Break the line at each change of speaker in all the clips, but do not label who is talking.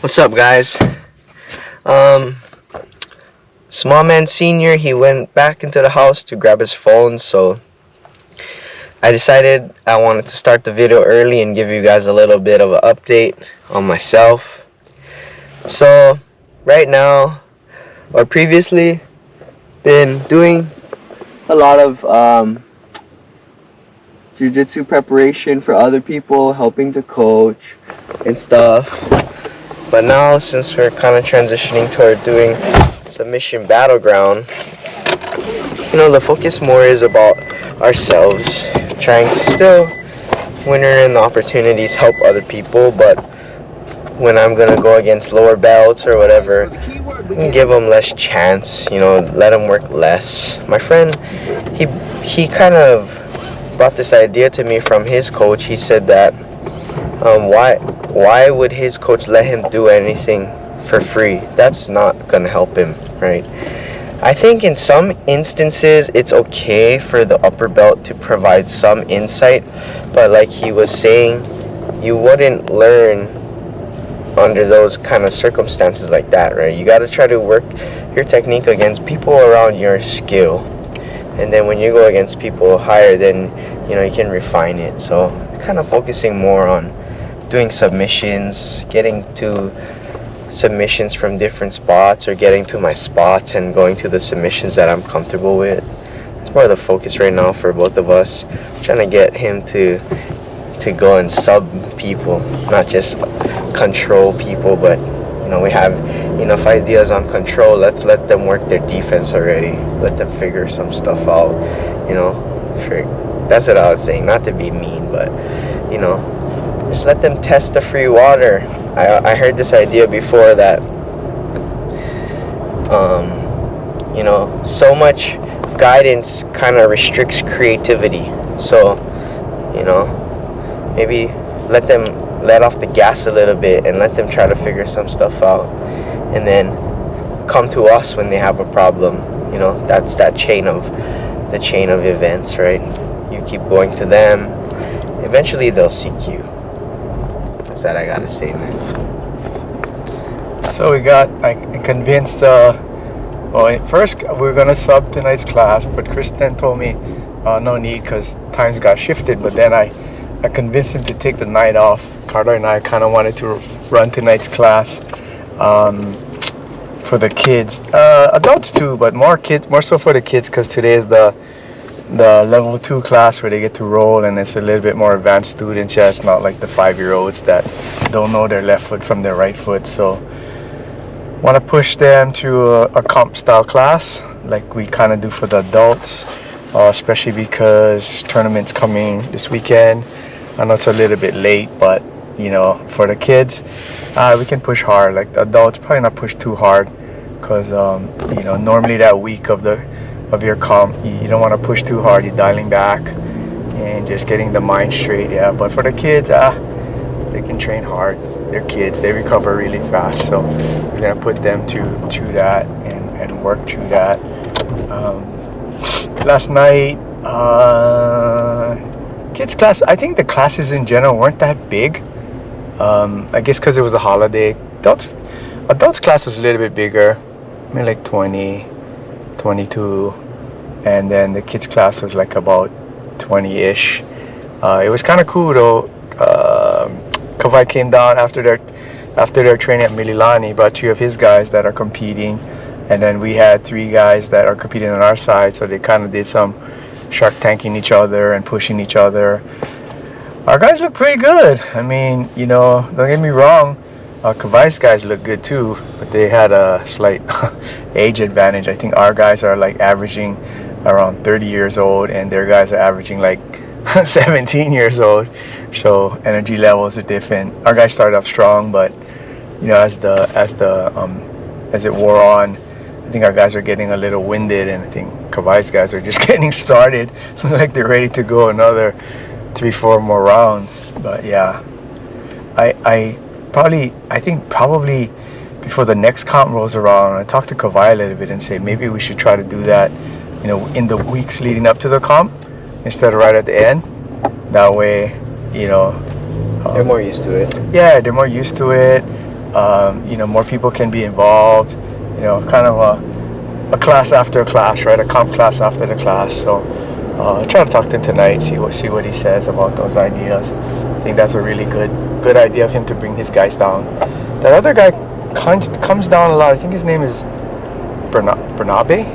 What's up, guys? Um, Small Man Senior, he went back into the house to grab his phone, so I decided I wanted to start the video early and give you guys a little bit of an update on myself. So, right now, or previously, been doing a lot of jiu-jitsu preparation for other people, helping to coach and stuff. But now, since we're kind of transitioning toward doing Submission Battleground, the focus more is about ourselves, trying to still, when we're in the opportunities, help other people, but when I'm going to go against lower belts or whatever, give them less chance, let them work less. My friend, he kind of brought this idea to me from his coach. He said that why would his coach let him do anything for free? That's not gonna help him, right? I think in some instances it's okay for the upper belt to provide some insight, but like he was saying, you wouldn't learn under those kind of circumstances like that, right? You got to try to work your technique against people around your skill, and then when you go against people higher, then you can refine it. So kind of focusing more on doing submissions, getting to submissions from different spots, or getting to my spots and going to the submissions that I'm comfortable with. It's more of the focus right now for both of us. I'm trying to get him to go and sub people, not just control people, but we have enough ideas on control. Let's let them work their defense already. Let them figure some stuff out. That's what I was saying. Not to be mean, but just let them test the free water. I heard this idea before that so much guidance kind of restricts creativity. So maybe let off the gas a little bit and let them try to figure some stuff out, and then come to us when they have a problem. That's the chain of events, right? You keep going to them, eventually they'll seek you. That's that I gotta say, man.
So I convinced, at first we were going to sub tonight's class, but Chris then told me no need because times got shifted. But then I convinced him to take the night off. Carter and I kind of wanted to run tonight's class for the kids. Adults too, but more so for the kids, because today is the level 2 class where they get to roll, and it's a little bit more advanced students. Yeah, it's not like the 5-year-olds that don't know their left foot from their right foot. So want to push them to a comp style class like we kind of do for the adults, especially because tournament's coming this weekend. I know it's a little bit late, but for the kids, we can push hard. Like the adults, probably not push too hard, because normally that week of your comp, you don't want to push too hard. You're dialing back and just getting the mind straight. Yeah, but for the kids, they can train hard. They're kids, they recover really fast, so we're gonna put them to that and work through that. Last night, kids class, I think the classes in general weren't that big. I guess because it was a holiday. Adults class was a little bit bigger, maybe like 20, 22, and then the kids class was like about 20-ish. It was kind of cool though. Kawhi came down after their training at Mililani, brought 2 of his guys that are competing, and then we had 3 guys that are competing on our side, so they kind of did some shark tanking each other and pushing each other. Our guys look pretty good. I mean, don't get me wrong, Kawhi's guys look good too, but they had a slight age advantage. I think our guys are like averaging around 30 years old, and their guys are averaging like 17 years old, so energy levels are different. Our guys started off strong, but as it wore on, I think our guys are getting a little winded, and I think Kawhi's guys are just getting started. Like they're ready to go another 3-4 more rounds. But yeah, I think probably before the next comp rolls around, I talk to Kawhi a little bit and say maybe we should try to do that, in the weeks leading up to the comp instead of right at the end. That way,
they're more used to it.
Yeah, they're more used to it. more people can be involved. Kind of a class after a class, right? A comp class after the class. So try to talk to him tonight, see what he says about those ideas. I think that's a really good idea of him to bring his guys down. That other guy comes down a lot. I think his name is Bernabe.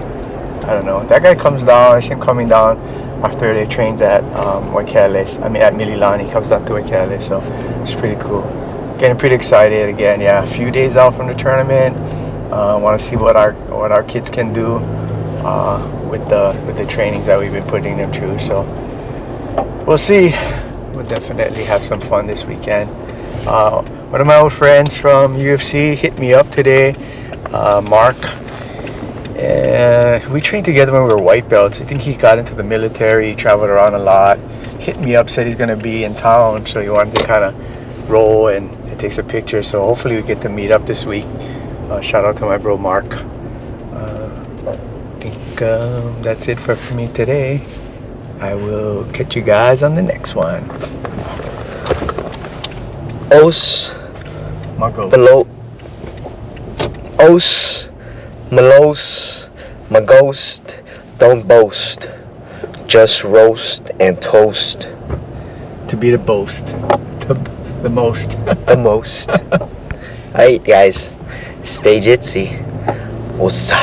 I don't know. That guy comes down. I see him coming down after they trained at at Mililani. He comes down to Waikele, so it's pretty cool. Getting pretty excited again. Yeah, a few days out from the tournament. Want to see what our kids can do with the trainings that we've been putting them through. So we'll see. We'll definitely have some fun this weekend. One of my old friends from UFC hit me up today, Mark. We trained together when we were white belts. I think he got into the military, traveled around a lot. Hit me up, said he's going to be in town, so he wanted to kind of roll and take some pictures. So hopefully we get to meet up this week. Shout out to my bro Mark. I think that's it for me today. I will catch you guys on the next one.
Os
Mago.
below Os Malos my ghost, don't boast, just roast and toast.
To be the boast. The most.
The most. Alright guys, stay jitsi. Osa.